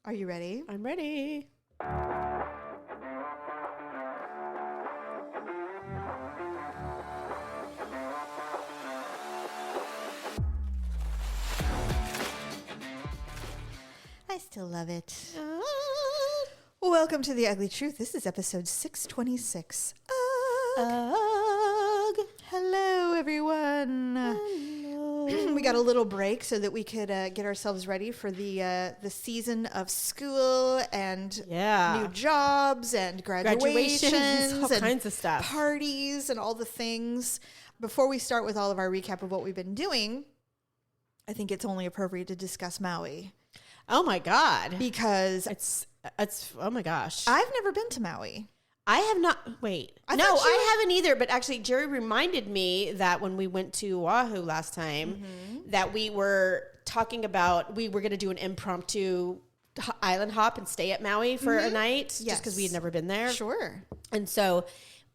Are you ready? I'm ready. I still love it. Welcome to The Ugly Truth. This is episode 626. Hello, everyone. Hello. We got a little break so that we could get ourselves ready for the season of school and new jobs and graduations all and kinds of stuff, parties and all the things. Before we start with all of our recap of what we've been doing, I think it's only appropriate to discuss Maui. Oh my God. Because it's oh my gosh. I've never been to Maui. I have not. Wait. I haven't either. But actually, Jerry reminded me that when we went to Oahu last time, that we were talking about we were going to do an impromptu island hop and stay at Maui for a night, just because we had never been there. Sure. And so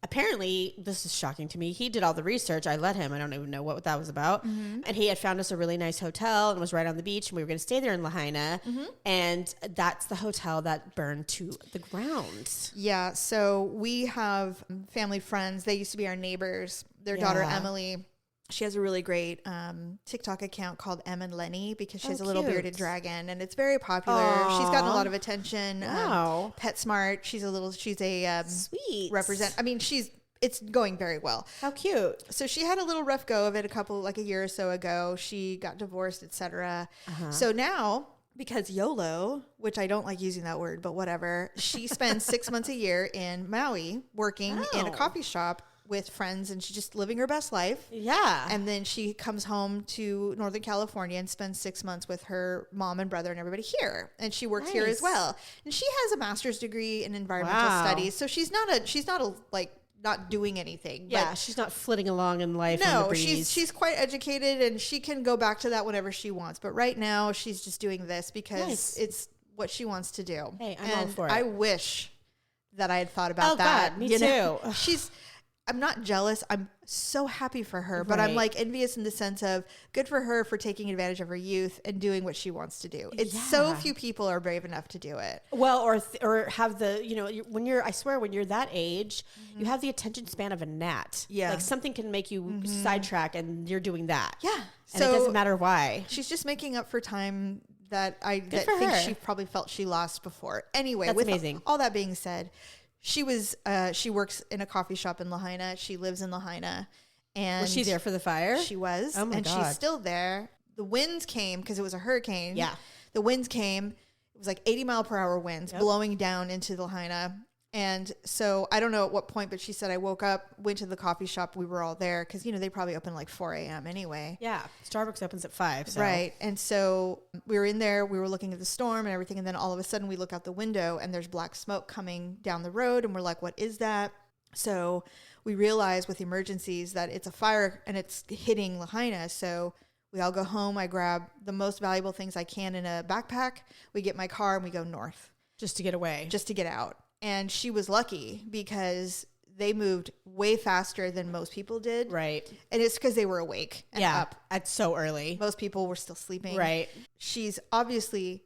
apparently, this is shocking to me. He did all the research. I let him. I don't even know what that was about. And he had found us a really nice hotel and was right on the beach. And we were going to stay there in Lahaina. And that's the hotel that burned to the ground. Yeah. So we have family friends. They used to be our neighbors. Their daughter, Emily, she has a really great TikTok account called Em and Lenny because she has a little bearded dragon. And it's very popular. Aww. She's gotten a lot of attention. Wow. PetSmart. She's a sweet represent. I mean, it's going very well. How cute. So she had a little rough go of it a year or so ago. She got divorced, etc. So now, because YOLO, which I don't like using that word, but whatever, she spends 6 months a year in Maui working in a coffee shop with friends, and she's just living her best life. Yeah. And then she comes home to Northern California and spends 6 months with her mom and brother and everybody here. And she works here as well. And she has a master's degree in environmental studies. So she's not doing anything. Yeah, but she's not flitting along in life. No, she's quite educated, and she can go back to that whenever she wants. But right now, she's just doing this because it's what she wants to do. Hey, I'm all for it. I wish that I had thought about that. God, me too. I'm not jealous. I'm so happy for her, but I'm like envious in the sense of good for her for taking advantage of her youth and doing what she wants to do. It's so few people are brave enough to do it. Well, or have the, when you're that age, you have the attention span of a gnat. Yeah. Like something can make you sidetrack and you're doing that. Yeah. And it doesn't matter why. She's just making up for time that I think she probably felt she lost before. Anyway, that's amazing. All that being said, she works in a coffee shop in Lahaina. She lives in Lahaina. And was she there for the fire? She was. Oh my God. She's still there. The winds came because it was a hurricane. Yeah. The winds came. It was like 80-mile-per-hour winds blowing down into Lahaina. And so I don't know at what point, but she said, I woke up, went to the coffee shop. We were all there because, they probably open like 4 a.m. anyway. Yeah. Starbucks opens at 5. So. Right. And so we were in there. We were looking at the storm and everything. And then all of a sudden we look out the window and there's black smoke coming down the road. And we're like, what is that? So we realize with emergencies that it's a fire and it's hitting Lahaina. So we all go home. I grab the most valuable things I can in a backpack. We get my car and we go north. Just to get away. Just to get out. And she was lucky because they moved way faster than most people did. Right. And it's because they were awake and up. It's so early. Most people were still sleeping. Right. She's obviously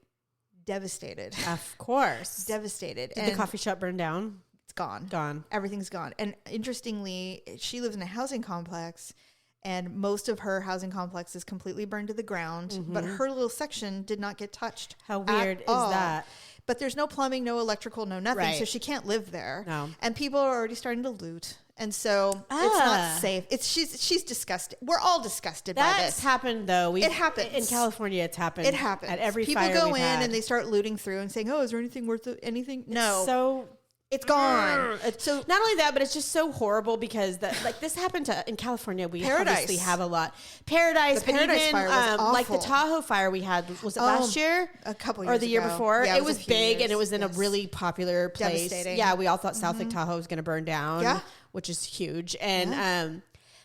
devastated. Of course. Devastated. Did the coffee shop burn down? It's gone. Gone. Everything's gone. And interestingly, she lives in a housing complex, and most of her housing complex is completely burned to the ground, but her little section did not get touched. How weird is that? But there's no plumbing, no electrical, no nothing. Right. So she can't live there. No. And people are already starting to loot. And so it's not safe. She's disgusted. We're all disgusted by this. That's happened though. It happens. In California, it's happened. It happens. At every people fire go we've in had. and they start looting through and saying, oh, is there anything worth anything? No. So it's gone. So not only that, but it's just so horrible because this happened in California. We obviously have a lot. Paradise, the Paradise fire was awful. Like the Tahoe fire we had, was it last year? A couple years or the year ago. before? Yeah, it was big years. and it was in a really popular place. Devastating. Yeah, we all thought South Lake Tahoe was going to burn down, which is huge. And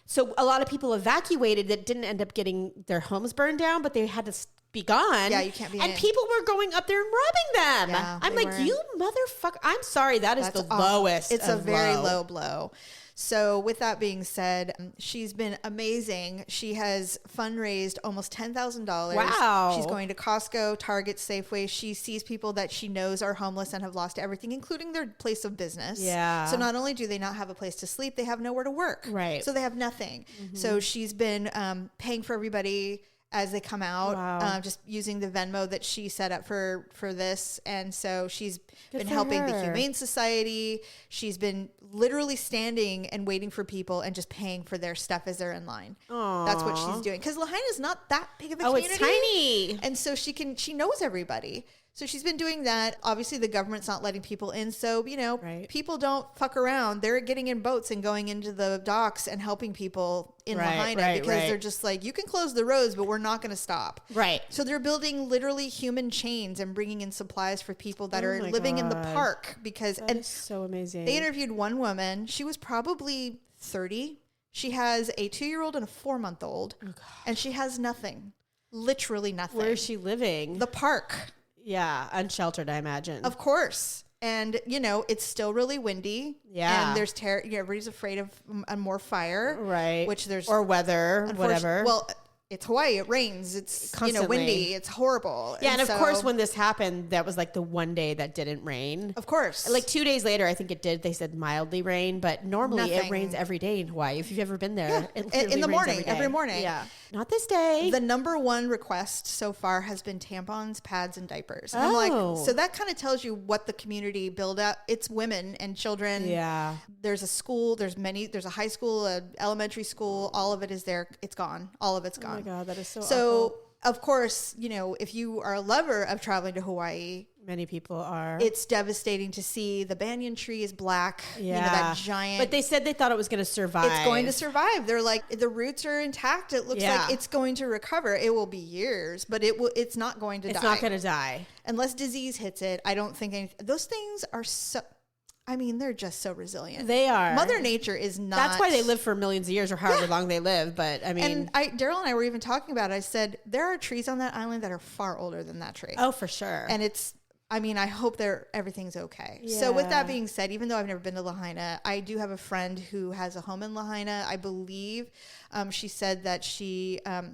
so a lot of people evacuated that didn't end up getting their homes burned down, but they had to be gone. Yeah, you can't be in. And people were going up there and robbing them. Yeah, I'm like, you motherfucker. I'm sorry. That's the awful. lowest. It's a very low blow. So with that being said, she's been amazing. She has fundraised almost $10,000. Wow. She's going to Costco, Target, Safeway. She sees people that she knows are homeless and have lost everything, including their place of business. Yeah. So not only do they not have a place to sleep, they have nowhere to work. Right. So they have nothing. So she's been paying for everybody as they come out, just using the Venmo that she set up for this. And so she's been helping the Humane Society. She's been literally standing and waiting for people and just paying for their stuff as they're in line. Aww. That's what she's doing. Because Lahaina is not that big of a community. It's tiny. And so she knows everybody. So she's been doing that. Obviously, the government's not letting people in. So, people don't fuck around. They're getting in boats and going into the docks and helping people in Lahaina because they're just like, you can close the roads, but we're not going to stop. Right. So they're building literally human chains and bringing in supplies for people that are living in the park because that is so amazing. They interviewed one woman. She was probably 30. She has a 2-year-old and a 4-month-old, and she has nothing. Literally nothing. Where is she living? The park. Yeah, unsheltered, I imagine. Of course. And, it's still really windy. Yeah. And there's everybody's afraid of more fire. Right. Which there's... Or weather, whatever. Well, it's Hawaii. It rains. It's, constantly windy. It's horrible. Yeah, and of course, when this happened, that was like the one day that didn't rain. Of course. Like 2 days later, I think it did. They said mildly rain, but normally Nothing. It rains every day in Hawaii. If you've ever been there. Yeah. It In the rains morning. Every morning. Yeah. Not this day. The number one request so far has been tampons, pads, and diapers. And I'm like, so that kind of tells you what the community build up. It's women and children. Yeah. There's a school. There's a high school, an elementary school. All of it is there. It's gone. All of it's gone. Oh my God, that is so awful. Of course, if you are a lover of traveling to Hawaii, many people are. It's devastating to see the banyan tree is black. Yeah. That giant. But they said they thought it was going to survive. It's going to survive. They're like, the roots are intact. It looks like it's going to recover. It will be years, but it's not going to die. It's not going to die. Unless disease hits it. I don't think those things are they're just so resilient. They are. Mother Nature is not. That's why they live for millions of years or however long they live. But and Daryl and I were even talking about it. I said, there are trees on that island that are far older than that tree. Oh, for sure. And I hope everything's okay. Yeah. So with that being said, even though I've never been to Lahaina, I do have a friend who has a home in Lahaina. I believe she said that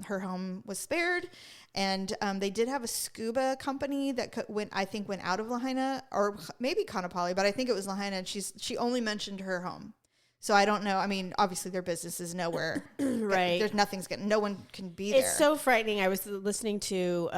her home was spared. And they did have a scuba company that went out of Lahaina, or maybe Kaanapali, but I think it was Lahaina. And she only mentioned her home. So I don't know. Obviously their business is nowhere. Right. No one can be there. It's so frightening. I was listening to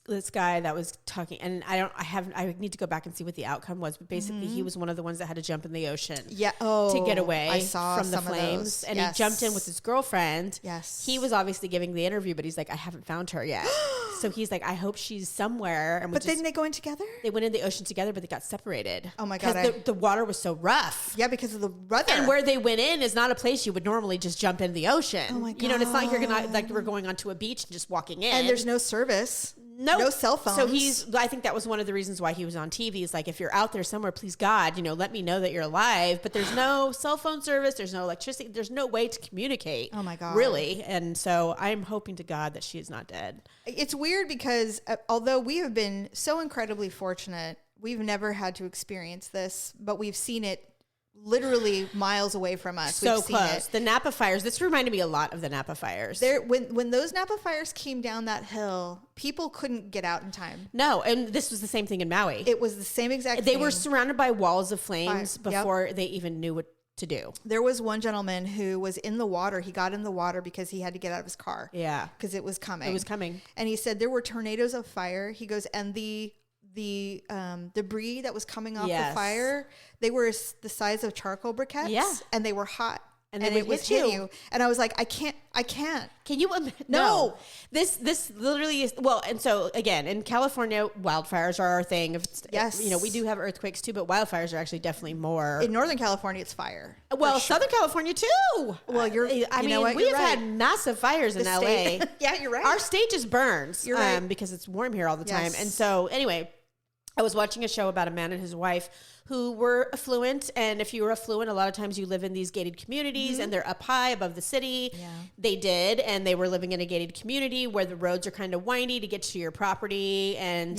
this guy that was talking, and I need to go back and see what the outcome was, but basically he was one of the ones that had to jump in the ocean to get away from the flames. And he jumped in with his girlfriend. Yes. He was obviously giving the interview, but he's like, I haven't found her yet. So he's like, I hope she's somewhere. And then they go in together? They went in the ocean together, but they got separated. Oh my God. Because the water was so rough. Yeah, because of the weather. And where they went in is not a place you would normally just jump in the ocean. Oh my God. And it's not like we're going onto a beach and just walking in. And there's no service. No cell phones. So I think that was one of the reasons why he was on TV. Is like, if you're out there somewhere, please God, let me know that you're alive. But there's no cell phone service. There's no electricity. There's no way to communicate. Oh my God. Really. And so I'm hoping to God that she is not dead. It's weird because although we have been so incredibly fortunate, we've never had to experience this, but we've seen it literally miles away from us. So close. The Napa fires. This reminded me a lot of the Napa fires. When those Napa fires came down that hill, people couldn't get out in time. No, and this was the same thing in Maui. It was the same exact thing. They were surrounded by walls of flames before they even knew what to do. There was one gentleman who was in the water. He got in the water because he had to get out of his car. Yeah. Because it was coming. It was coming. And he said there were tornadoes of fire. He goes, and the debris that was coming off the fire, they were the size of charcoal briquettes, and they were hot, and it was hitting you. And I was like, I can't. Can you? No. This literally is. Well, and so again, in California, wildfires are our thing. Yes, we do have earthquakes too, but wildfires are actually definitely more. In Northern California, it's fire. Well, Southern California too. Well, we've had massive fires in LA. Yeah, you're right. Our state just burns. You're right. Because it's warm here all the time, yes. and so anyway. I was watching a show about a man and his wife who were affluent. And if you were affluent, a lot of times you live in these gated communities and they're up high above the city. Yeah. They did. And they were living in a gated community where the roads are kind of windy to get to your property. And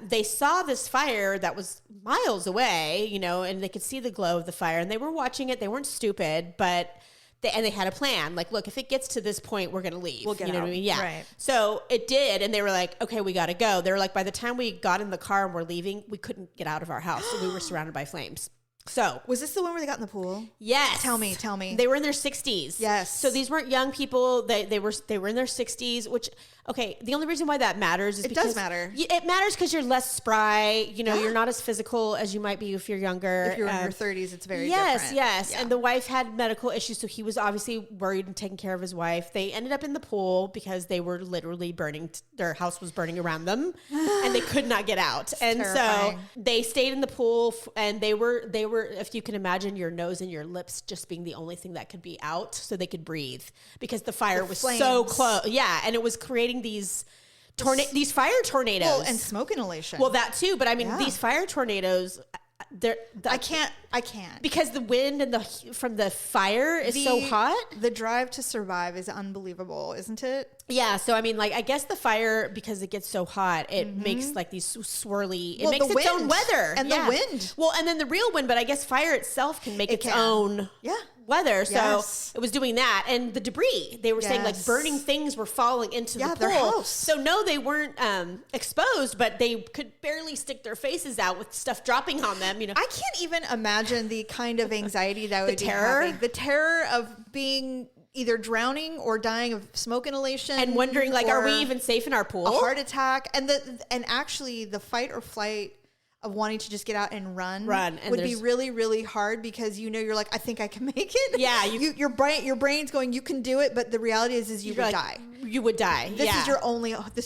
they saw this fire that was miles away, you know, and they could see the glow of the fire and they were watching it. They weren't stupid, but they had a plan. Like, look, if it gets to this point, we're going to leave. We'll get you know out. What I mean? Yeah. Right. So it did. And they were like, okay, we got to go. They were like, by the time we got in the car and we're leaving, we couldn't get out of our house. So we were surrounded by flames. So was this the one where they got in the pool? Yes. Tell me. They were in their 60s. Yes. So these weren't young people. They were in their 60s, which, okay, the only reason why that matters is because it does matter. It matters because you're less spry. You know, you're not as physical as you might be if you're younger. If you're in your 30s, it's very different. Yes. Yeah. And the wife had medical issues, so he was obviously worried and taking care of his wife. They ended up in the pool because they were literally burning. Their house was burning around them, and they could not get out. And terrifying. So they stayed in the pool, and they were. If you can imagine your nose and your lips just being the only thing that could be out, so they could breathe because the fire was so close. Yeah, and it was creating these fire tornadoes. Well, and smoke inhalation. Well, that too. But I mean, these fire tornadoes. I can't because the wind and from the fire is so hot. The drive to survive is unbelievable, isn't it? Yeah. So I mean, like, I guess the fire, because it gets so hot, it makes like these swirly. It makes its own weather and the wind. Well, and then the real wind, but I guess fire itself can make its own. Yeah. Weather, so it was doing that, and the debris. They were saying like burning things were falling into the pool. Their house. So no, they weren't exposed, but they could barely stick their faces out with stuff dropping on them. You know, I can't even imagine the kind of anxiety that would be having. The terror of being either drowning or dying of smoke inhalation, and wondering like, are we even safe in our pool? A heart attack, and actually the fight or flight of wanting to just get out and run and would be really, really hard because you're like, I think I can make it. Yeah, your brain's going, you can do it, but the reality is you would die. You would die. This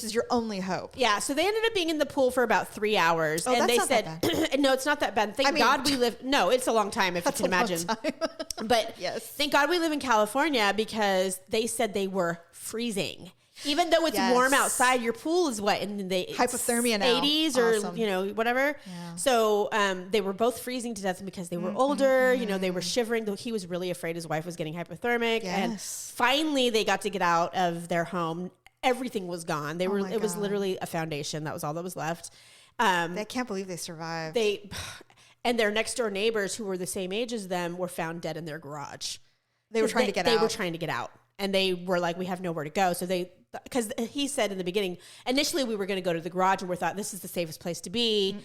is your only hope. Yeah. So they ended up being in the pool for about 3 hours, and they said, "No, it's not that bad. Thank God we live. No, it's a long time if you can imagine. But yes, thank God we live in California because they said they were freezing." Even though it's warm outside, your pool is wet in the hypothermia now. 80s or whatever. Yeah. So they were both freezing to death because they were older. You know, they were shivering. He was really afraid his wife was getting hypothermic. Yes. And finally, they got to get out of their home. Everything was gone. It was literally a foundation. That was all that was left. I can't believe they survived. And their next door neighbors, who were the same age as them, were found dead in their garage. They were trying to get out. They were trying to get out. And they were like, we have nowhere to go. So because he said in the beginning, initially we were going to go to the garage and we thought this is the safest place to be.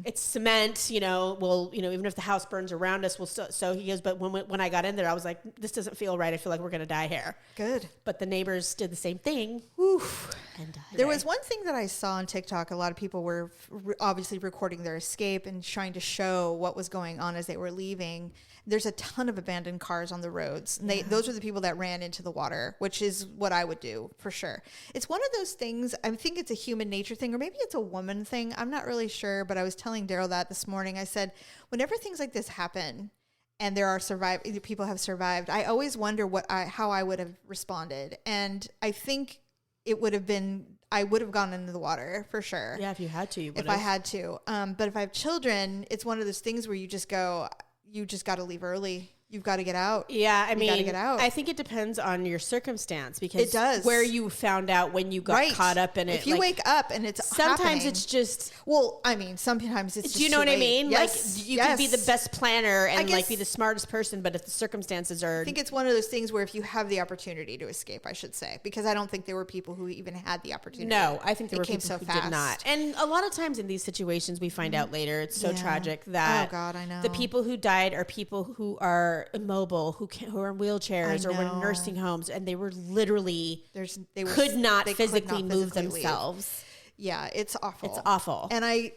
It's cement, even if the house burns around us, we'll still. So he goes, but when I got in there, I was like, this doesn't feel right. I feel like we're going to die here. Good. But the neighbors did the same thing. Oof. And there was one thing that I saw on TikTok. A lot of people were obviously recording their escape and trying to show what was going on as they were leaving. There's a ton of abandoned cars on the roads. And those are the people that ran into the water, which is what I would do for sure. It's one of those things, I think it's a human nature thing, or maybe it's a woman thing. I'm not really sure, but I was telling Daryl that this morning. I said, whenever things like this happen and people have survived, I always wonder how I would have responded. And I think I would have gone into the water for sure. Yeah, if you had to, if I had to. But if I have children, it's one of those things where you just got to leave early. You've got to get out. Yeah, I mean, got to get out. I think it depends on your circumstance because it does. Where you found out when you got caught up in it. If you wake up and it's sometimes happening, it's just. Well, I mean, sometimes it's. Do you know what I mean? Yes. Like you could be the best planner and be the smartest person, but if the circumstances are, I think it's one of those things where if you have the opportunity to escape, I should say, because I don't think there were people who even had the opportunity. No, I think there were people who did not. And a lot of times in these situations, we find out later it's so tragic that I know the people who died are people who are immobile. Who are in wheelchairs or were in nursing homes, and they were literally could not physically move themselves. Yeah, it's awful. It's awful. And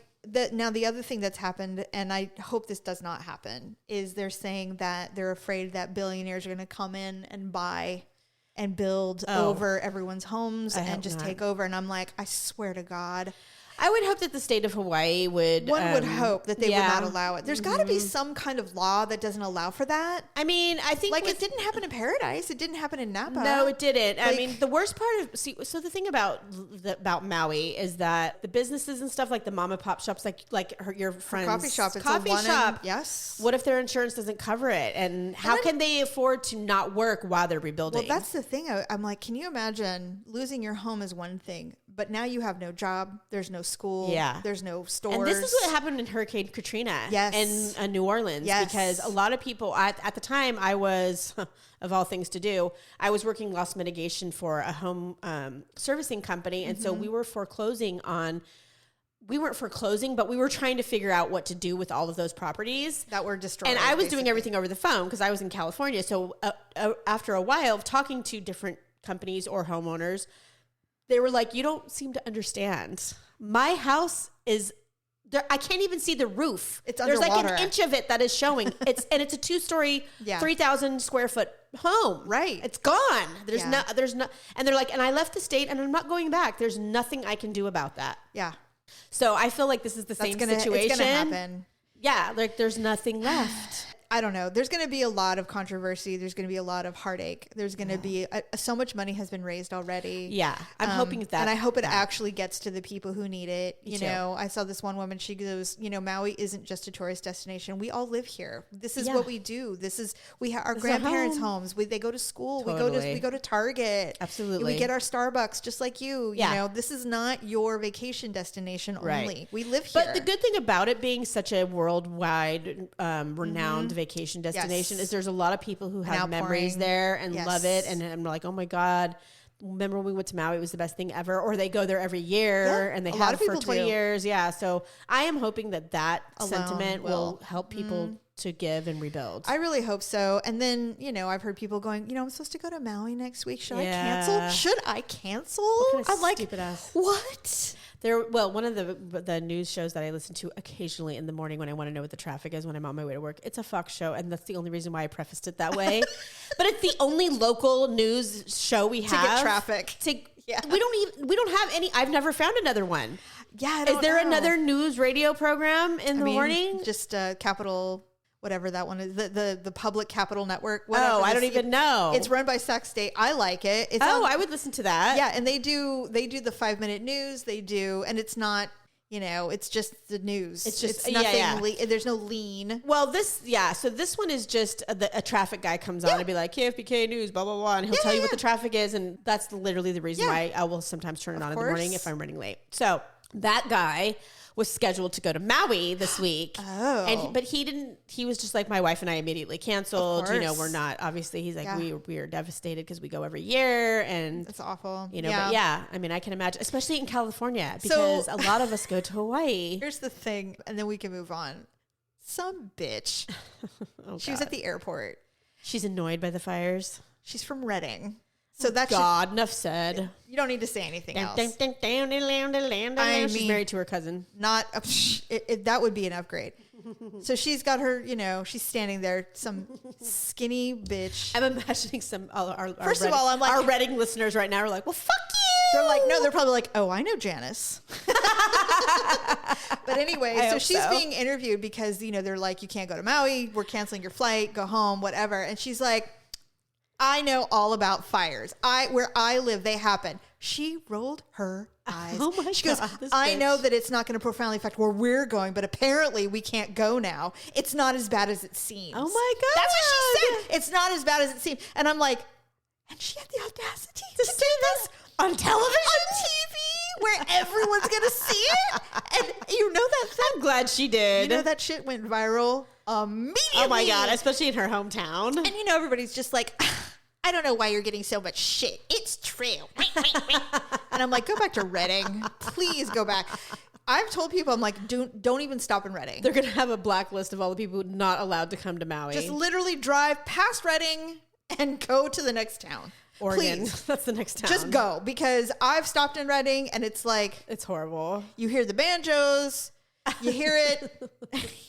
now the other thing that's happened, and I hope this does not happen, is they're saying that they're afraid that billionaires are going to come in and buy and build over everyone's homes and just take over. And I'm like, I swear to God. I would hope that the state of Hawaii would. One would hope that they would not allow it. There's got to be some kind of law that doesn't allow for that. I mean, I think it didn't happen in Paradise. It didn't happen in Napa. No, it didn't. I mean, the worst part of so the thing about Maui is that the businesses and stuff like the mom and pop shops, like your friend's coffee shop. It's coffee shop. Yes. What if their insurance doesn't cover it? And how can they afford to not work while they're rebuilding? Well, that's the thing. I'm like, can you imagine losing your home is one thing, but now you have no job. There's no school. Yeah. There's no stores. And this is what happened in Hurricane Katrina. Yes. In New Orleans. Yes. Because a lot of people, at the time I was, of all things to do, I was working loss mitigation for a home servicing company. And so we were foreclosing we weren't foreclosing, but we were trying to figure out what to do with all of those properties that were destroyed. And I was doing everything over the phone because I was in California. So after a while of talking to different companies or homeowners, they were like, you don't seem to understand. My house is there. I can't even see the roof. There's underwater. like an inch of it that is showing. It's a 2-story, 3,000 square foot home. Right. It's gone. There's no, and they're like, and I left the state and I'm not going back. There's nothing I can do about that. Yeah. So I feel like this is the same situation. It's gonna happen. Yeah. Like there's nothing left. I don't know. There's going to be a lot of controversy. There's going to be a lot of heartache. There's going to be so much money has been raised already. Yeah. I'm hoping that. And I hope it actually gets to the people who need it. You know, I saw this one woman, she goes, Maui isn't just a tourist destination. We all live here. This is what we do. This is, our grandparents' homes. They go to school. Totally. We go to Target. Absolutely. We get our Starbucks just like you. Yeah. You know, this is not your vacation destination only. We live here. But the good thing about it being such a worldwide renowned vacation destination is there's a lot of people who have memories there and love it, and I'm like, oh my god, remember when we went to Maui? It was the best thing ever. Or they go there every year and they have for 20 years. Yeah, so I am hoping that sentiment will help people to give and rebuild. I really hope so. And then, I've heard people going, I'm supposed to go to Maui next week. Should I cancel? Should I cancel? I'm like, stupid ass. What? One of the news shows that I listen to occasionally in the morning when I want to know what the traffic is when I'm on my way to work, it's a Fox show, and that's the only reason why I prefaced it that way. But it's the only local news show we have to get traffic. We don't have any. I've never found another one. Yeah, is there another news radio program in the morning? Just Capital. Whatever that one is, the public Capital Network. I don't even know. It's run by Sac State. I like it. I would listen to that. Yeah, and they do the 5-minute news. They do, and it's not, it's just the news. It's nothing. There's no lean. Well, so this one is just a traffic guy comes on and be like, KFBK News, blah, blah, blah, and he'll tell you what the traffic is, and that's literally the reason why I will sometimes turn it on in the morning if I'm running late. So that guy was scheduled to go to Maui this week. But he didn't, he was just like, my wife and I immediately canceled. We're not, obviously he's like, we are devastated because we go every year, and it's awful. But I mean, I can imagine, especially in California, because a lot of us go to Hawaii. Here's the thing, and then we can move on. Some bitch. She was at the airport. She's annoyed by the fires. She's from Redding. So that's enough said. You don't need to say anything else. She's married to her cousin. That would be an upgrade. So she's got her, she's standing there, some skinny bitch. I'm imagining our Redding listeners right now are like, well, fuck you. They're like, no, they're probably like, oh, I know Janice. But anyway, so she's being interviewed because, they're like, you can't go to Maui. We're canceling your flight. Go home, whatever. And she's like, I know all about fires. Where I live, they happen. She rolled her eyes. Oh my God. She goes, I know that it's not going to profoundly affect where we're going, but apparently we can't go now. It's not as bad as it seems. Oh my God. That's what she said. It's not as bad as it seems. And I'm like, and she had the audacity to say this on television? On TV, where everyone's going to see it? And you know that thing? I'm glad she did. That shit went viral immediately. Oh my God, especially in her hometown. And everybody's just like, I don't know why you're getting so much shit. It's true. And I'm like, go back to Redding. Please go back. I've told people, I'm like, don't even stop in Redding. They're going to have a blacklist of all the people not allowed to come to Maui. Just literally drive past Redding and go to the next town. Oregon. Please. That's the next town. Just go, because I've stopped in Redding and it's like, it's horrible. You hear the banjos. You hear it,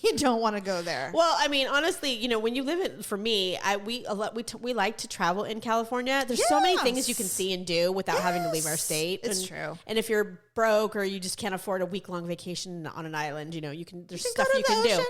you don't want to go there. Well, I mean, honestly, you know, when you live in, for me, we like to travel in California. There's so many things you can see and do without having to leave our state. It's true. And if you're broke or you just can't afford a week-long vacation on an island, you know, there's stuff you can do.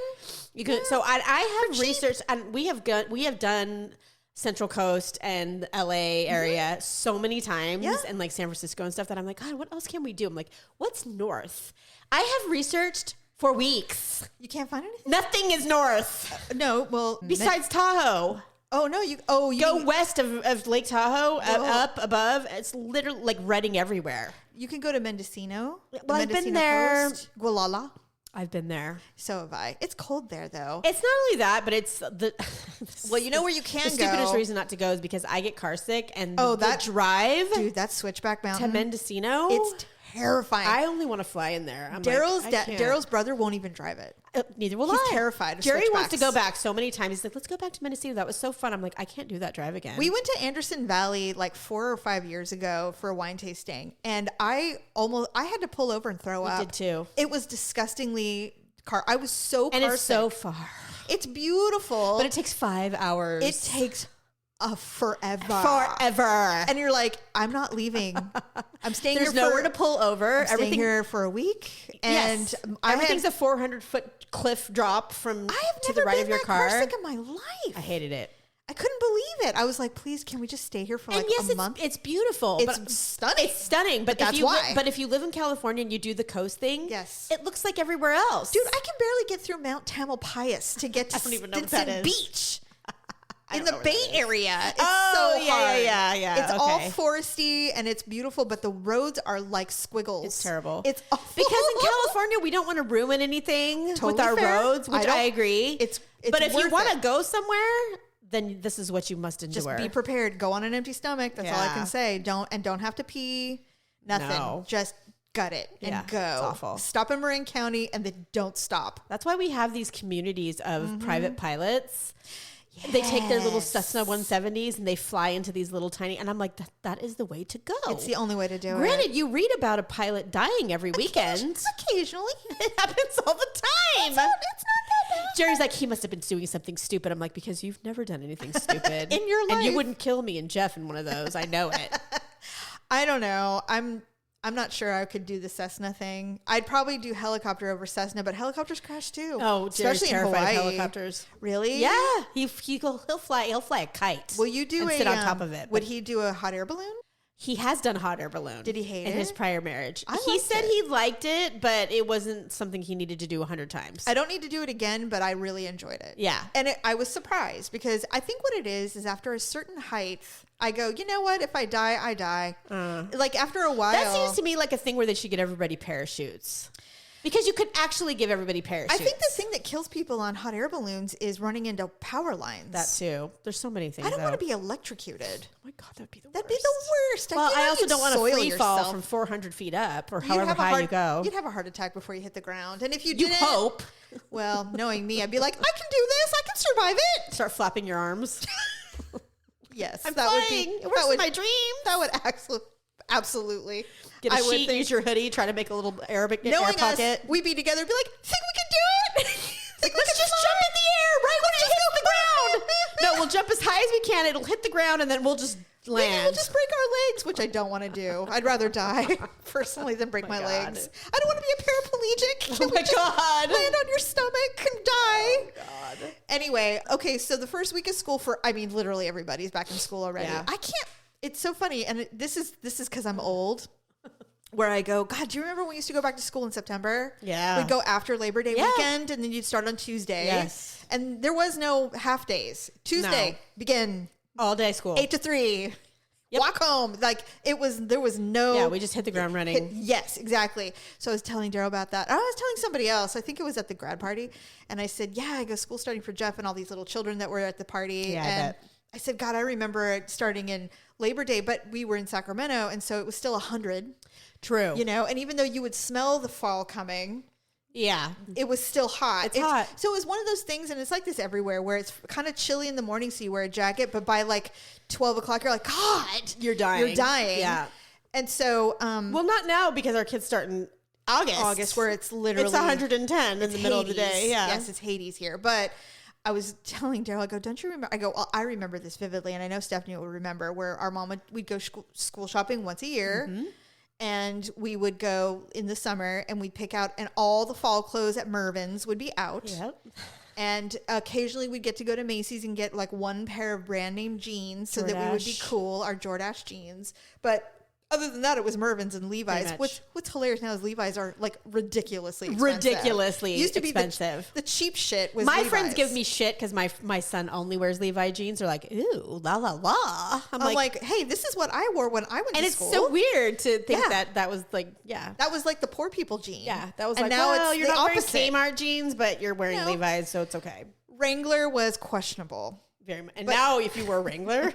You can. So I have researched, and we have done Central Coast and LA area so many times, and like San Francisco and stuff, that I'm like, God, what else can we do? I'm like, what's north? I have researched for weeks. You can't find anything? Nothing is north. No, well, besides Tahoe. Oh no, you go west of Lake Tahoe, up above. It's literally like Redding everywhere. You can go to Mendocino. Well, I've been there. Coast, Gualala. I've been there. So have I. It's cold there, though. It's not only that, but it's the. Well, you know where you can go. The stupidest reason not to go is because I get car sick, and that drive, dude, that Switchback Mountain to Mendocino. It's terrifying. I only want to fly in there. Daryl's brother won't even drive it. Neither will He's I. terrified of Jerry wants switchbacks. to go back so many times. He's like, let's go back to Mendocino. That was so fun. I'm like, I can't do that drive again. We went to Anderson Valley like 4 or 5 years ago for a wine tasting, and I had to pull over and throw up. I did too. It was disgustingly I was so and car it's sick. so far. It's beautiful, but it takes 5 hours. It takes forever. And you're like, I'm not leaving. I'm staying There's here. There's nowhere to pull over. I'm staying here for a week. And everything's a 400-foot cliff drop from to the right of your car. I have never been that car sick in my life. I hated it. I couldn't believe it. I was like, please, can we just stay here for like a month? It's beautiful. It's stunning. It's stunning. But that's why. But if you live in California and you do the coast thing, yes, it looks like everywhere else. Dude, I can barely get through Mount Tamalpais to get to I don't even know what that is. Beach. In the Bay Area. It's so hard. Yeah. It's all foresty and it's beautiful, but the roads are like squiggles. It's terrible. It's awful. Because in California, we don't want to ruin anything with our roads, which I agree. But if you want to go somewhere, then this is what you must endure. Just be prepared. Go on an empty stomach. That's all I can say. Don't have to pee. Nothing. No. Just gut it and go. It's awful. Stop in Marin County and then don't stop. That's why we have these communities of private pilots. Yes. They take their little Cessna 170s and they fly into these little tiny, and I'm like, that is the way to go. It's the only way to do it. Granted, you read about a pilot dying every weekend. Occasionally. It happens all the time. It's not that bad. Jerry's like, he must have been doing something stupid. I'm like, because you've never done anything stupid. In your life. And you wouldn't kill me and Jeff in one of those. I know it. I don't know. I'm not sure I could do the Cessna thing. I'd probably do helicopter over Cessna, but helicopters crash too. Oh, Jerry's terrified of helicopters. Really? Yeah. He'll fly a kite. Will you do sit on top of it? Would he do a hot air balloon? He has done hot air balloon. Did he hate it? In his prior marriage. He said he liked it, but it wasn't something he needed to do 100 times. I don't need to do it again, but I really enjoyed it. Yeah. And I was surprised because I think what it is after a certain height, I go, you know what? If I die, I die. Like after a while. That seems to me like a thing where they should get everybody parachutes. Because you could actually give everybody parachutes. I think the thing that kills people on hot air balloons is running into power lines. That too. There's so many things. I don't want to be electrocuted. Oh my God, that would be the worst. That'd be the worst. Well, I also don't want to free fall from 400 feet up or however high you go. You'd have a heart attack before you hit the ground. And if you didn't. You hope. Well, knowing me, I'd be like, I can do this. I can survive it. Start flapping your arms. Yes. I'm flying. That was my dream. That would absolutely. Get a sheet, use your hoodie, try to make a little air pocket. We'd be together and be like, think we can do it? Like, let's just jump in the air right when it hits the ground. No, we'll jump as high as we can. It'll hit the ground and then we'll just land. Maybe we'll just break our legs, which I don't want to do. I'd rather die personally than break my legs. I don't want to be a paraplegic. Oh my God. Land on your stomach and die. Oh God. Anyway, okay, so the first week of school literally everybody's back in school already. Yeah. I can't. It's so funny, and this is because I'm old. Where I go, God, do you remember when we used to go back to school in September? Yeah. We'd go after Labor Day weekend, and then you'd start on Tuesday. Yes. And there was no half days. Tuesday, begin. All day school. 8 to 3. Yep. Walk home. Like, there was no. Yeah, we just hit the ground running. Yes, exactly. So I was telling Daryl about that. I was telling somebody else. I think it was at the grad party. And I said, yeah, I go school starting for Jeff and all these little children that were at the party. Yeah, and I said, God, I remember it starting in Labor Day, but we were in Sacramento, and so it was still 100. True. You know, and even though you would smell the fall coming, it was still hot. It's hot. So it was one of those things, and it's like this everywhere, where it's kind of chilly in the morning, so you wear a jacket, but by like 12 o'clock, you're like, God, you're dying. Yeah. And so, well, not now because our kids start in August, where it's literally... It's 110 in the middle of the day. Yeah. Yes, it's Hades here. But I was telling Daryl, I go, don't you remember? I go, well, I remember this vividly, and I know Stephanie will remember, where our mom we'd go school shopping once a year, and we would go in the summer, and we'd pick out, and all the fall clothes at Mervyn's would be out. Yep. And occasionally we'd get to go to Macy's and get like one pair of brand name jeans so that we would be cool, our Jordache jeans. But other than that, it was Mervyn's and Levi's. What's hilarious now is Levi's are like ridiculously expensive. Used to be expensive. The cheap shit was my Levi's. friends give me shit because my son only wears Levi jeans. They're like, ooh, la la la. I'm like, hey, this is what I wore when I went to school. And it's so weird to think that was like, that was like the poor people jean. Yeah, that was and like, now well, it's you're the not opposite. wearing Kmart jeans, but you're wearing Levi's, so it's okay. Wrangler was questionable. Very much. And now if you wear Wrangler.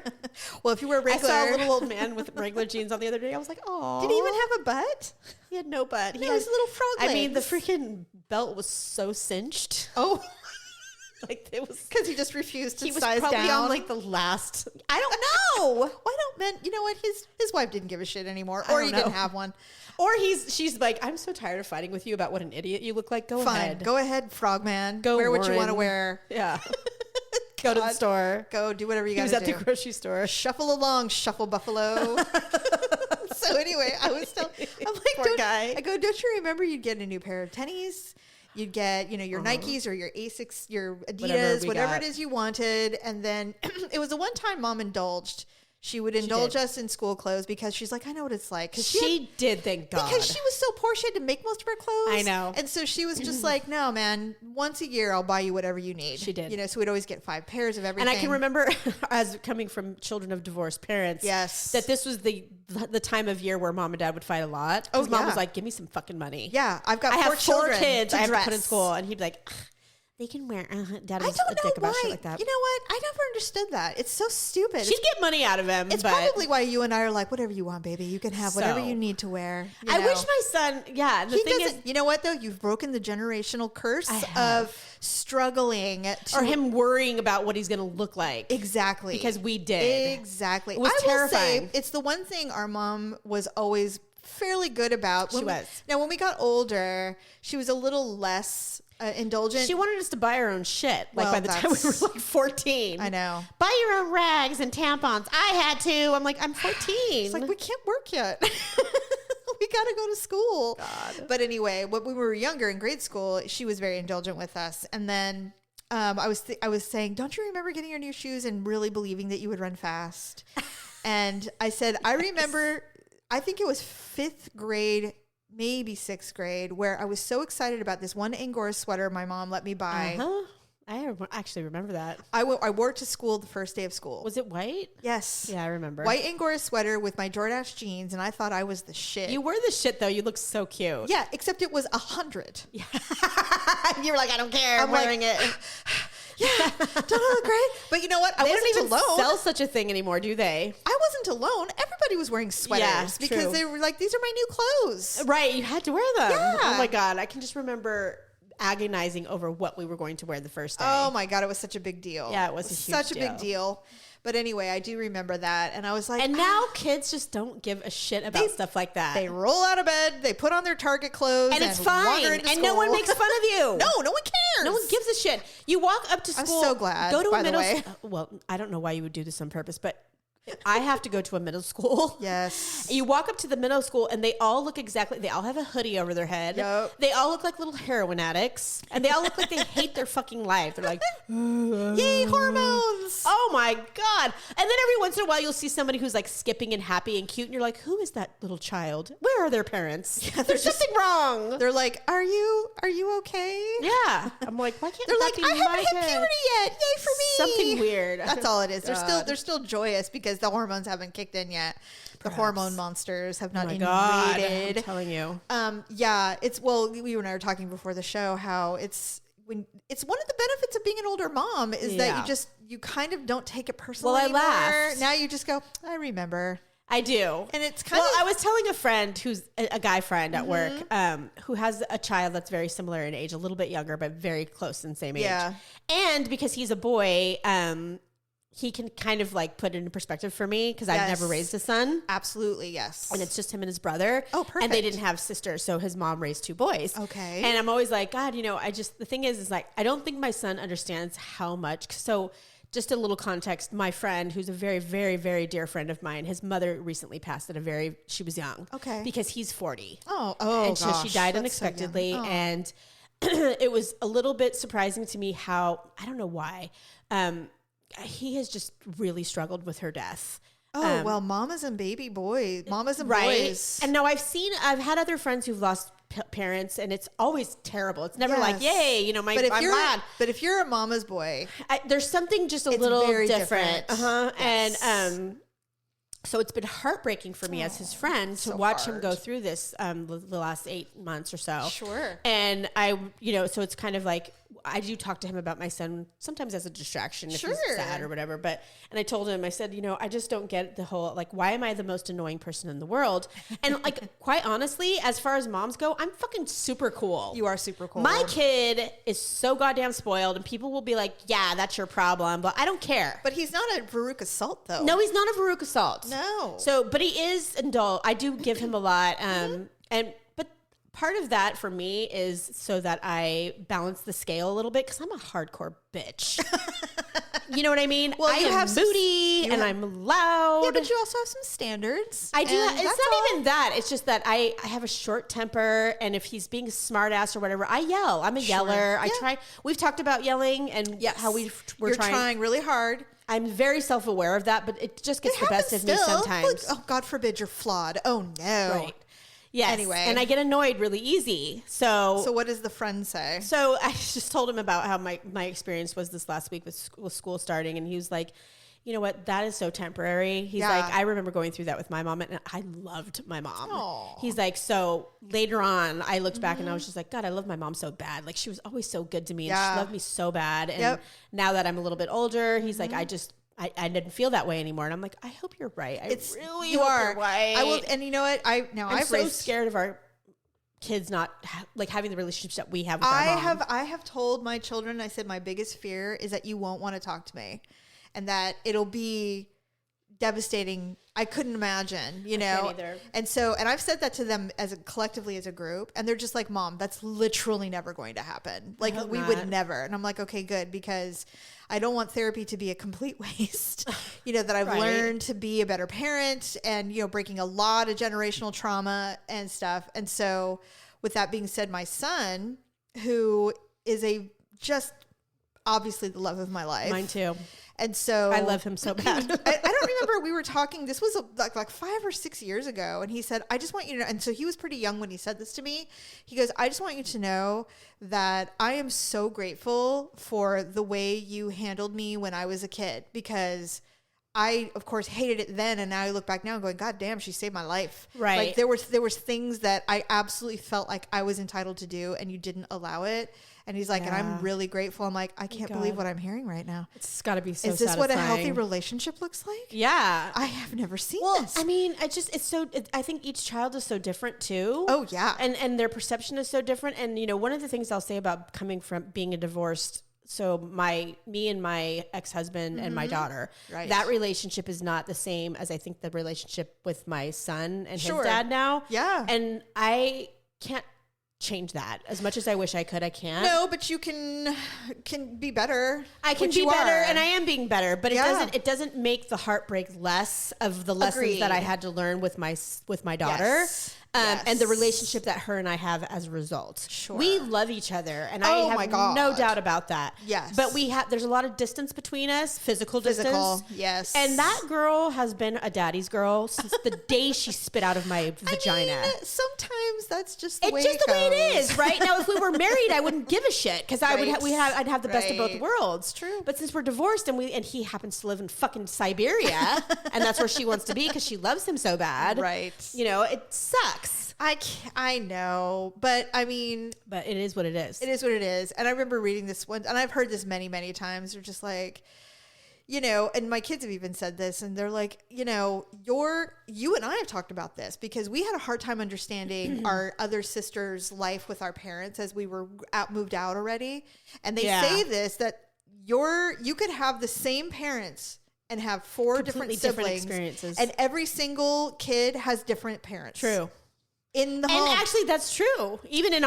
Well, if you wear Wrangler. I saw a little old man with Wrangler jeans on the other day. I was like, oh. Did he even have a butt? He had no butt. He had his little frog legs. I mean, the freaking belt was so cinched. Oh. Like it was. Because he just refused to size down. He was probably on like the last. I don't know. Why don't men, you know what? His wife didn't give a shit anymore. Or he didn't have one. Or she's like, I'm so tired of fighting with you about what an idiot you look like. Go ahead. Go ahead, frogman. Go wear Warren. What you want to wear. Yeah. Go to the store. Go do whatever you got to do. He was at the grocery store. Shuffle along, shuffle buffalo. So anyway, I'm like, don't you remember you'd get a new pair of tennies? You'd get, your Nikes or your Asics, your Adidas, whatever it is you wanted. And then it was the one time Mom indulged. She would indulge us in school clothes because she's like, I know what it's like. She did, thank God. Because she was so poor, she had to make most of her clothes. I know. And so she was just like, no, man, once a year, I'll buy you whatever you need. She did. So we'd always get 5 pairs of everything. And I can remember, as coming from children of divorced parents, that this was the time of year where Mom and Dad would fight a lot. Because Mom was like, give me some fucking money. Yeah, I have 4 kids I have to put in school. And he'd be like, they can wear. Dad was a dick about shit like that. You know what? I never understood that. It's so stupid. She'd get money out of him. It's probably why you and I are like, whatever you want, baby. You can have whatever you need to wear. I wish my son. Yeah. The thing is, you know what though? You've broken the generational curse of struggling or him worrying about what he's going to look like. Exactly. Because we did. Exactly. It was terrifying. Will say, it's the one thing our mom was always fairly good about. She was. Now, when we got older, she was a little less indulgent. She wanted us to buy our own shit. Like by the time we were like 14. I know. Buy your own rags and tampons. I had to. I'm like, I'm 14. It's like, we can't work yet. We got to go to school. God. But anyway, when we were younger in grade school, she was very indulgent with us. And then I was saying, don't you remember getting your new shoes and really believing that you would run fast? And I said, I remember, I think it was 5th grade, maybe 6th grade, where I was so excited about this one Angora sweater my mom let me buy. I actually remember that. I wore it to school the first day of school. Was it white? Yes. Yeah, I remember. White Angora sweater with my Jordache jeans, and I thought I was the shit. You were the shit, though. You look so cute. Yeah, except it was 100. Yeah. You were like, I don't care. I'm wearing it. Yeah, don't I look great? But you know what? I wasn't even alone. Sell such a thing anymore, do they? I wasn't alone. Everybody was wearing sweaters because they were like, these are my new clothes. Right. You had to wear them. Yeah. Oh my God. I can just remember agonizing over what we were going to wear the first day. Oh my God. It was such a big deal. Yeah, it was such a big deal. But anyway, I do remember that. And I was like, and now kids just don't give a shit about stuff like that. They roll out of bed, they put on their Target clothes, and it's fine. And no one makes fun of you. No one cares. No one gives a shit. You walk up to school. I'm so glad. Go to by a middle the way. Well, I don't know why you would do this on purpose, but I have to go to a middle school. Yes. You walk up to the middle school and they all look they all have a hoodie over their head. Yep. They all look like little heroin addicts. And they all look like they hate their fucking life. They're like, yay, hormones. Oh my God. And then every once in a while you'll see somebody who's like skipping and happy and cute. And you're like, who is that little child? Where are their parents? Yeah, there's something wrong. They're like, are you okay? Yeah. I'm like, why can't they're like, I haven't hit kid? puberty yet. Yay for me. Something weird. That's all it is. They're still joyous because the hormones haven't kicked in yet. The hormone monsters have not invaded. God, I'm telling you. Yeah, we and I were talking before the show how it's one of the benefits of being an older mom is that you kind of don't take it personally anymore. Laughed. Now you just go, I remember. I do. And it's kind of... I was telling a friend who's a guy friend at work who has a child that's very similar in age, a little bit younger, but very close in the same age. Yeah. And because he's a boy, he can kind of like put it in perspective for me because I've never raised a son. Absolutely, yes. And it's just him and his brother. Oh, perfect. And they didn't have sisters, so his mom raised 2 boys. Okay. And I'm always like, God, the thing is like, I don't think my son understands how much. So just a little context, my friend, who's a very, very, very dear friend of mine, his mother recently passed she was young. Okay. Because he's 40. Oh, and gosh. She died unexpectedly. So and it was a little bit surprising to me how, I don't know why, he has just really struggled with her death. Oh, well, mamas and boys. And now I've had other friends who've lost parents, and it's always terrible. It's never like, yay, I'm glad. But if you're a mama's boy, there's something just a little different. Yes. And so it's been heartbreaking for me as his friend to watch him go through this the last 8 months or so. Sure. And so it's kind of like, I do talk to him about my son sometimes as a distraction if he's sad or whatever. And I told him, I said, I just don't get the whole, like, why am I the most annoying person in the world? And like, quite honestly, as far as moms go, I'm fucking super cool. You are super cool. My kid is so goddamn spoiled, and people will be like, yeah, that's your problem. But I don't care. But he's not a Veruca Salt, though. No, he's not a Veruca Salt. No. So, but he is adult. I do give him a lot. But part of that for me is so that I balance the scale a little bit, because I'm a hardcore bitch. You know what I mean? Well, I am moody and I'm loud. Yeah, but you also have some standards. I do. It's not even that. It's just that I have a short temper, and if he's being smart ass or whatever, I yell. I'm a yeller. I try. We've talked about yelling and how we're trying really hard. I'm very self-aware of that, but it just gets the best of me sometimes. Oh, God forbid you're flawed. Oh, no. Right. Yes. Anyway. And I get annoyed really easy. So what does the friend say? So I just told him about how my experience was this last week with school starting. And he was like, you know what? That is so temporary. He's like, I remember going through that with my mom, and I loved my mom. Aww. He's like, so later on, I looked back and I was just like, God, I love my mom so bad. Like, she was always so good to me, and she loved me so bad. And now that I'm a a little bit older, he's like, I didn't feel that way anymore. And I'm like, I hope you're right. I really hope you're right. I will. And you know what? I'm so scared of our kids not like having the relationships that we have with our mom. I have told my children, I said, my biggest fear is that you won't want to talk to me, and that it'll be devastating. I couldn't imagine, I can't either. And I've said that to them collectively as a group, and they're just like, Mom, that's literally never going to happen. Like, we would never. And I'm like, okay, good, because I don't want therapy to be a complete waste. That I've learned to be a better parent, and breaking a lot of generational trauma and stuff. And so, with that being said, my son, who is just obviously the love of my life, mine too. And so I love him so bad. I don't remember, we were talking, this was like 5 or 6 years ago. And he said, I just want you to know. And so he was pretty young when he said this to me. He goes, I just want you to know that I am so grateful for the way you handled me when I was a kid, because I, of course, hated it then. And now I look back now and going, God damn, she saved my life. Right. Like, there was things that I absolutely felt like I was entitled to do, and you didn't allow it. And he's like, and I'm really grateful. I'm like, I can't believe what I'm hearing right now. It's got to be so Is this satisfying. what a healthy relationship looks like? Yeah. I have never seen this. I mean, I think each child is so different too. Oh, yeah. And their perception is so different. And, one of the things I'll say about coming from being a divorced, so me and my ex-husband and my daughter, that relationship is not the same as I think the relationship with my son and his dad now. Yeah. And I can't change that as much as I wish I could. I can't. No, but you can be better. I can be better, and I am being better. But it doesn't make the heartbreak less of the lessons that I had to learn with my daughter. Yes. And the relationship that her and I have as a result. Sure. We love each other, and I have no doubt about that. Yes. But there's a lot of distance between us, physical distance. Yes. And that girl has been a daddy's girl since the day she spit out of my vagina. I mean, sometimes that's just the way it is, right? Now, if we were married, I wouldn't give a shit, because I'd have the best of both worlds. It's true. But since we're divorced, and he happens to live in fucking Siberia, and that's where she wants to be because she loves him so bad. Right. It sucks. I know, but I mean, but it is what it is. It is what it is. And I remember reading this one, and I've heard this many, many times. They're just like, and my kids have even said this, and they're like, you and I have talked about this, because we had a hard time understanding our other sister's life with our parents as we were moved out already. And they say this, that you could have the same parents and have four different siblings, experiences, and every single kid has different parents. True. In the home. And actually, that's true. Even in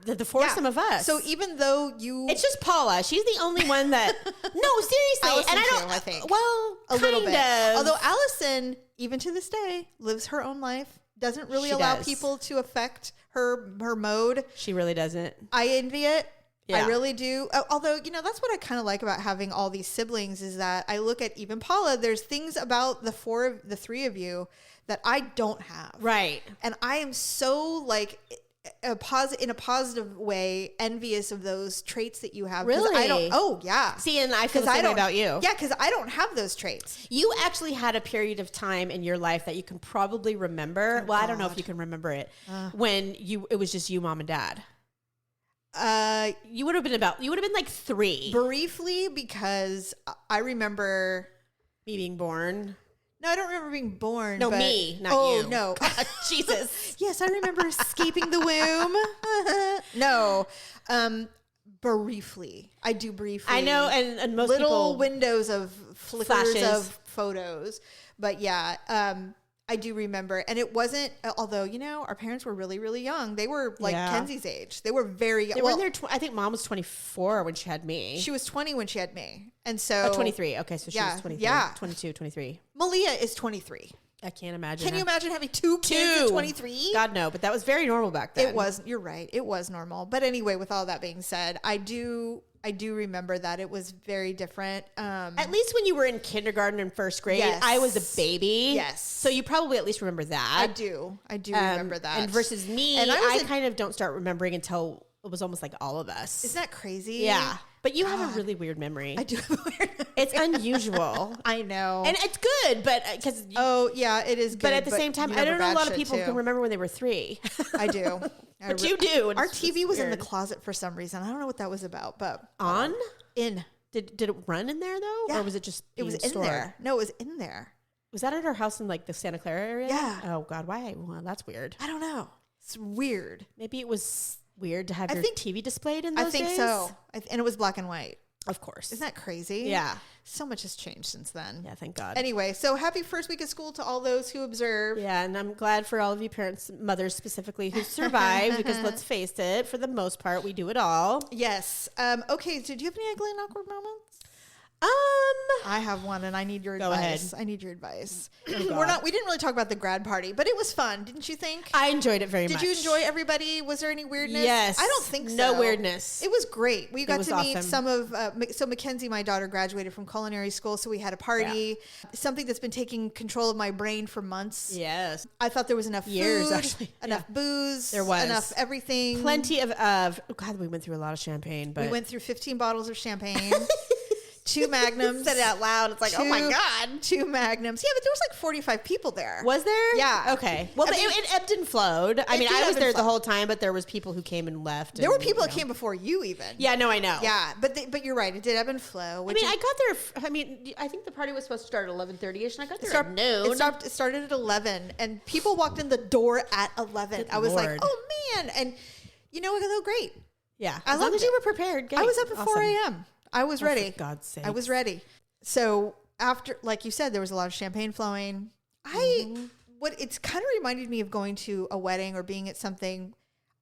the foursome of us. So even though it's just Paula. She's the only one that. No, seriously. Allison and I think. Well, a little bit. of. Although Allison, even to this day, lives her own life. Doesn't really allow people to affect her mode. She really doesn't. I envy it. Yeah. I really do. Although, that's what I kind of like about having all these siblings is that I look at even Paula, there's things about the three of you that I don't have. Right. And I am so like in a positive way envious of those traits that you have. Really? Oh yeah. See, and I feel the same way about you. Yeah, because I don't have those traits. You actually had a period of time in your life that you can probably remember. Oh, well, I don't know if you can remember it. When it was just you, mom and dad. You would have been like 3. Briefly, because I remember me being born. No, I don't remember being born. No, me, not you. Oh, no. God, Jesus. Yes, I remember escaping the womb. No. Briefly. I do briefly. I know, and most little windows of flickers flashes of photos. But yeah, I do remember. And it wasn't, although, our parents were really, really young. They were like Kenzie's age. They were very young. They were in their I think mom was 24 when she had me. She was 20 when she had me. And so 23. Okay, so she was 23. Yeah. 22, 23. Malia is 23. I can't imagine. Can you imagine having 2 kids at 23? God, no, but that was very normal back then. It was. You're right. It was normal. But anyway, with all that being said, I do remember that it was very different. At least when you were in kindergarten and first grade, yes. I was a baby. Yes. So you probably at least remember that. I do remember that. And versus me, and I kind of don't start remembering until it was almost like all of us. Isn't that crazy? Yeah. But you have a really weird memory. I do have a weird memory. It's unusual. I know. And it's good, but because it is good. But at the same time, I don't know a lot of people who can remember when they were 3. I do. But you do. Our TV was in the closet for some reason. I don't know what that was about, but in. Did it run in there though? Yeah. Or was it just in there? No, it was in there. Was that at our house in like the Santa Clara area? Yeah. Oh God, why? Well, that's weird. I don't know. It's weird. Maybe it was weird to have your TV displayed in those days. I think so. And it was black and white. Of course. Isn't that crazy? Yeah. So much has changed since then. Yeah, thank God. Anyway, so happy first week of school to all those who observe. Yeah, and I'm glad for all of you parents, mothers specifically, who survived because let's face it, for the most part, we do it all. Yes. Okay, so do you have any ugly and awkward moments? I have one, and I need your advice. Go ahead. I need your advice. We didn't really talk about the grad party, but it was fun, didn't you think? I enjoyed it very much. Did you enjoy everybody? Was there any weirdness? Yes. I don't think so. No weirdness. It was great. We got to meet awesome. some of, so Mackenzie, my daughter, graduated from culinary school, so we had a party. Yeah. Something that's been taking control of my brain for months. Yes. I thought there was enough years, food, actually. enough booze. There was. Enough everything. Plenty of God, we went through a lot of champagne. But we went through 15 bottles of champagne. 2 magnums. Said it out loud. It's like, oh my God. 2 magnums. Yeah, but there was like 45 people there. Was there? Yeah. Okay. Well, it ebbed and flowed. I mean, I was there the whole time, but there was people who came and left. There were people that came before you even. Yeah, no, I know. Yeah, but you're right. It did ebb and flow. I mean, I got there. I mean, I think the party was supposed to start at 11:30ish, and I got there at noon. It started at 11, and people walked in the door at 11. Good I was Lord. like, oh man. And you know, it was great. Yeah. As long as you were prepared. Great. I was up at 4 a.m. I was ready. For God's sake. I was ready. So after, like you said, there was a lot of champagne flowing. It's kind of reminded me of going to a wedding or being at something.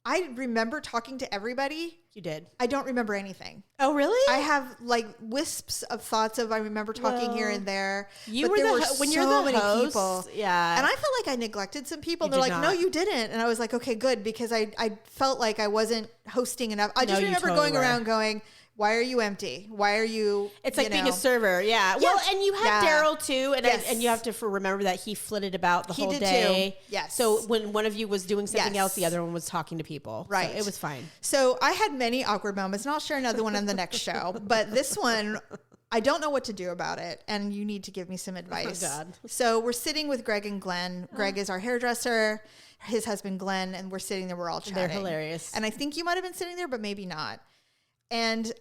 I remember talking to everybody. You did. I don't remember anything. Oh, really? I have like wisps of thoughts of I remember talking here and there. You were when you're the host, people. Yeah. And I felt like I neglected some people. They're like, no, you didn't. And I was like, okay, good, because I felt like I wasn't hosting enough. I just remember going around going, why are you empty? Why are you? It's like being a server. Yeah. Well, and you had Daryl too. And and you have to remember that he flitted about the whole day. Too. Yes. So when one of you was doing something else, the other one was talking to people. Right. So it was fine. So I had many awkward moments, and I'll share another one on the next show. But this one, I don't know what to do about it. And you need to give me some advice. Oh, God. So we're sitting with Greg and Glenn. Greg is our hairdresser, his husband, Glenn, and we're sitting there. We're all chatting. They're hilarious. And I think you might have been sitting there, but maybe not. And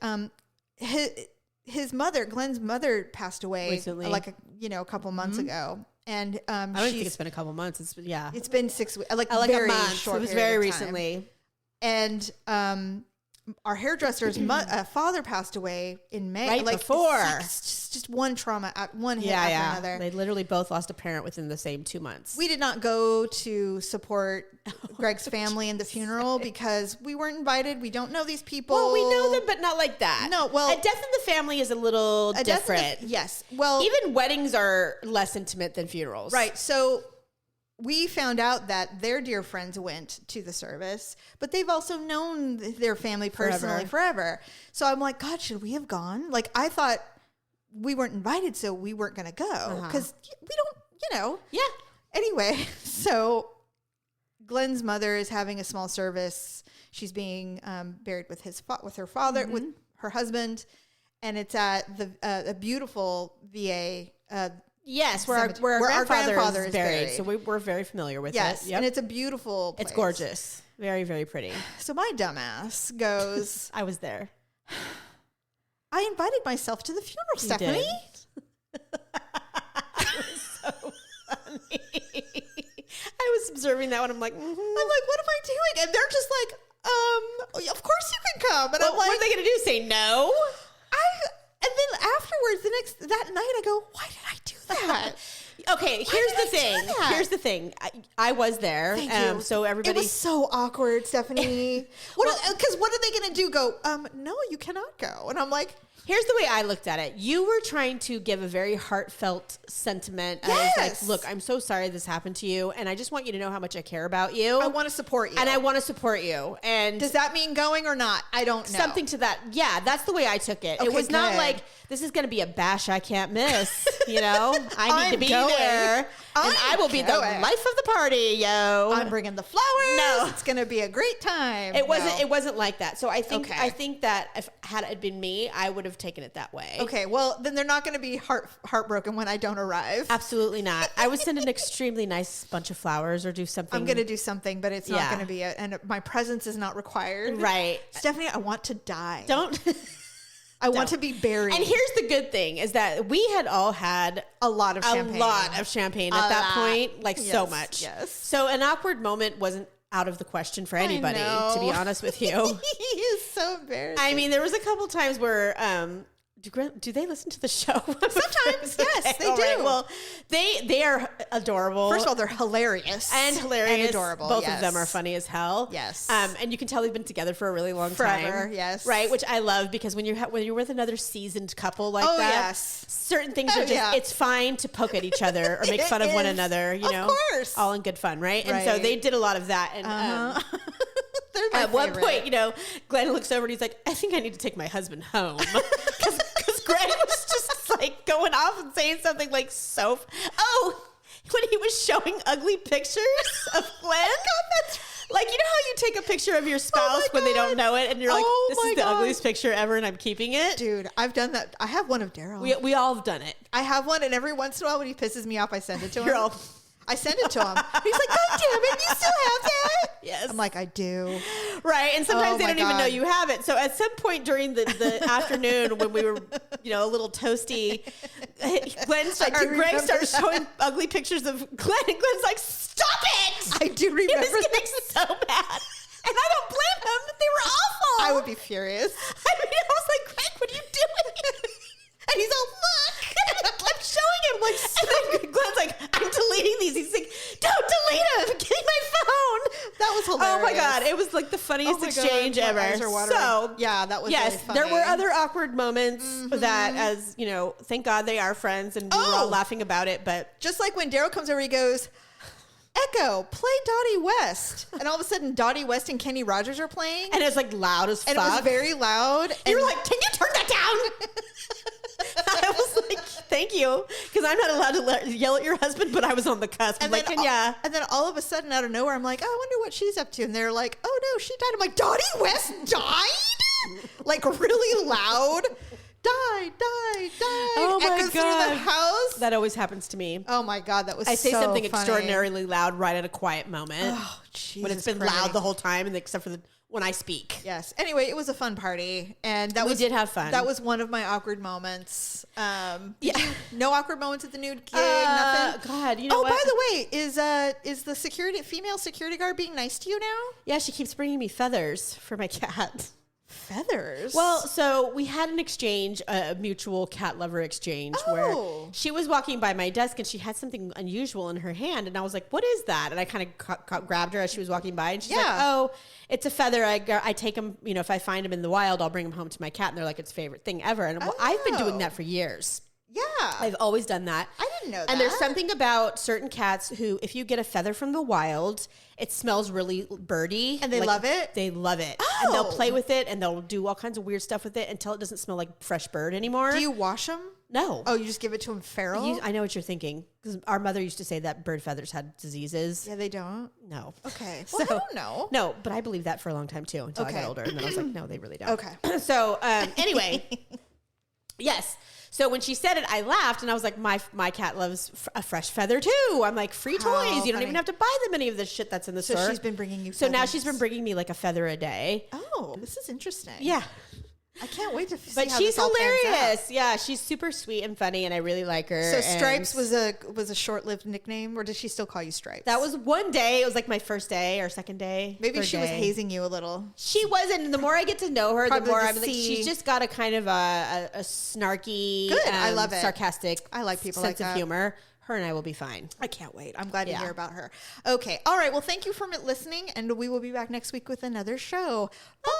his mother, Glenn's mother, passed away recently, like a couple months ago. And I don't think it's been a couple months. It's been 6 weeks, like a very month. short. It was very recently. And our hairdresser's father passed away in May. Right before. It's just one trauma, one hit after another. They literally both lost a parent within the same 2 months. We did not go to support Greg's family in the funeral because we weren't invited. We don't know these people. Well, we know them, but not like that. No, well, a death in the family is a little different. Yes. Well, even weddings are less intimate than funerals. Right. So we found out that their dear friends went to the service, but they've also known their family personally forever. So I'm like, God, should we have gone? Like, I thought we weren't invited, so we weren't going to go because we don't, Yeah. Anyway, so Glenn's mother is having a small service. She's being buried with her father, with her husband, and it's at a beautiful VA. Yes, where our grandfather is buried. So we're very familiar with it. Yes, and it's a beautiful place. It's gorgeous. Very, very pretty. So my dumbass goes, I was there. I invited myself to the funeral, Stephanie. It was so funny. I was observing that one. I'm like, I'm like, what am I doing? And they're just like, of course you can come. And I'm like, what are they going to do? Say no? And then afterwards, that night, I go, why did I do that? Okay, here's the thing. I was there. Thank you. So everybody. It was so awkward, Stephanie. Because what are they going to do? Go, no, you cannot go. And I'm like, here's the way I looked at it. You were trying to give a very heartfelt sentiment. Yes. I was like, look, I'm so sorry this happened to you. And I just want you to know how much I care about you. I want to support you. And I want to support you. And does that mean going or not? I don't know. Something to that. Yeah, that's the way I took it. Okay, it was not like, this is going to be a bash I can't miss. I need to be there. And I will be the life of the party, yo. I'm bringing the flowers. No. It's going to be a great time. It wasn't like that. So I think that if had it been me, I would have taken it that way. Okay, well, then they're not going to be heartbroken when I don't arrive. Absolutely not. I would send an extremely nice bunch of flowers or do something. I'm going to do something, but it's not going to be and my presence is not required. Right. Stephanie, I want to die. Don't. I want to be buried. And here's the good thing is that we had all had a lot of champagne at that point, like so much. Yes. So an awkward moment wasn't out of the question for anybody, to be honest with you. He is so embarrassing. I mean, there was a couple times where do they listen to the show? Sometimes, yes, they do. Right. Well, they are adorable. First of all, they're hilarious and adorable. Both of them are funny as hell. Yes. And you can tell they've been together for a really long time. Yes. Right, which I love because when you're with another seasoned couple like that, yes, certain things are just it's fine to poke at each other or make fun of one another. You know, of course, all in good fun, right? And so they did a lot of that. And at one point, Glenn looks over and he's like, "I think I need to take my husband home." Because Greg was just like going off and saying something like when he was showing ugly pictures of Glenn. God, like, you know how you take a picture of your spouse when they don't know it and you're like, this is the ugliest picture ever and I'm keeping it? Dude, I've done that. I have one of Daryl. We all have done it. I have one, and every once in a while when he pisses me off, I send it to him. I send it to him. He's like, God damn it, you still have that? Yes. I'm like, I do. Right. And sometimes they don't even know you have it. So at some point during the afternoon when we were, a little toasty, Greg starts showing ugly pictures of Glenn. And Glenn's like, stop it! I do remember. He was getting so mad. And I don't blame him. They were awful. I would be furious. I was like, Greg, what are you doing? And he's all, look. I'm showing him. Like, and then Glenn's like, I'm deleting these. He's like, don't delete them. Give me my phone. That was hilarious. Oh my God. It was like the funniest exchange ever. So yeah, that was really funny. There were other awkward moments that, as thank God they are friends and we were all laughing about it. But just like when Daryl comes over, he goes, Echo, play Dottie West. And all of a sudden, Dottie West and Kenny Rogers are playing. And it's like loud as fuck. And it was very loud. You were like, can you turn that down? I was like, thank you. Because I'm not allowed to yell at your husband, but I was on the cusp. And then all of a sudden, out of nowhere, I'm like, oh, I wonder what she's up to. And they're like, oh, no, she died. I'm like, Dottie West died? Like, really loud? Died. Oh my God. Through the house. That always happens to me. Oh my God, that was I say something funny. extraordinarily loud right at a quiet moment. Oh, Jesus when it's been Christ. loud the whole time, and except for when I speak. Yes. Anyway, it was a fun party, and we did have fun. That was one of my awkward moments. No awkward moments at the nude gig. Nothing. God, you know what? By the way, is the female security guard being nice to you now? Yeah, she keeps bringing me feathers for my cat. Feathers. Well, so we had an exchange, a mutual cat lover exchange, where she was walking by my desk and she had something unusual in her hand, and I was like, "What is that?" And I kind of grabbed her as she was walking by, and she's like, "Oh, it's a feather. I take them. You know, if I find them in the wild, I'll bring them home to my cat." And they're like, "It's favorite thing ever." And I've been doing that for years. Yeah. I've always done that. I didn't know that. And there's something about certain cats who, if you get a feather from the wild, it smells really birdy. And they love it? They love it. Oh. And they'll play with it and they'll do all kinds of weird stuff with it until it doesn't smell like fresh bird anymore. Do you wash them? No. Oh, you just give it to them feral? I know what you're thinking. Because our mother used to say that bird feathers had diseases. Yeah, they don't? No. Okay. Well, I don't know. No, but I believed that for a long time too until I got older. And then I was like, no, they really don't. Okay. So anyway, yes. So when she said it, I laughed and I was like, my cat loves a fresh feather too. I'm like, free toys. You don't even have to buy them any of the shit that's in the store. So she's been bringing you So feathers. now she's been bringing me like a feather a day. Oh, this is interesting. Yeah. I can't wait to see But how she's this all pans hilarious. out. Yeah, she's super sweet and funny, and I really like her. So Stripes was a short-lived nickname, or did she still call you Stripes? That was one day. It was like my first day or second day. Maybe she was hazing you a little. She wasn't. And the more I get to know her, Probably the more to I'm like, see- she's just got a kind of a snarky, Good. I love it. sarcastic. I like people sense like of that. humor. Her and I will be fine. I can't wait. I'm glad to Yeah. hear about her. Okay. All right. Well, thank you for listening, and we will be back next week with another show. Bye.